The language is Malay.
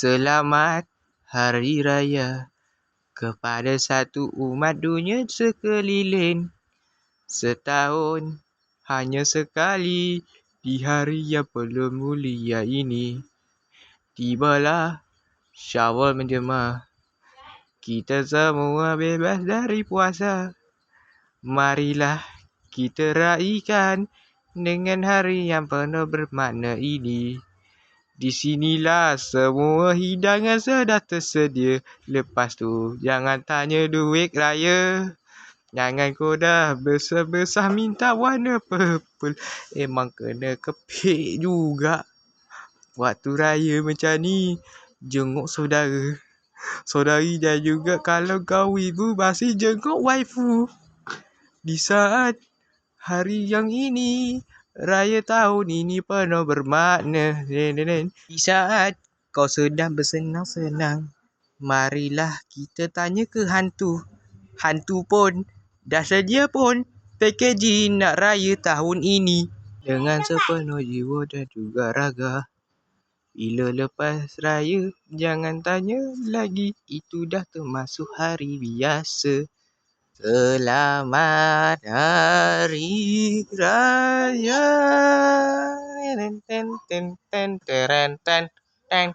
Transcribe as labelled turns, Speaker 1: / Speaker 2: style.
Speaker 1: Selamat Hari Raya kepada satu umat dunia sekeliling. Setahun hanya sekali di hari yang penuh mulia ini. Tibalah Syawal menjema, kita semua bebas dari puasa. Marilah kita raikan dengan hari yang penuh bermakna ini. Di sinilah semua hidangan sudah tersedia. Lepas tu jangan tanya duit raya. Jangan kau dah besar-besar minta warna purple. Emang kena kepek juga waktu raya macam ni. Jenguk saudara, saudari, dan juga kalau kau ibu masih jenguk waifu. Di saat hari yang ini, raya tahun ini penuh bermakna. Di saat kau sedang bersenang-senang, marilah kita tanya ke hantu. Hantu pun dah sedia pun packaging nak raya tahun ini. Dengan sepenuh jiwa dan juga raga. Bila lepas raya, jangan tanya lagi. Itu dah termasuk hari biasa. Selamat Hari Raya. Ten ten ten ten ten ten ten.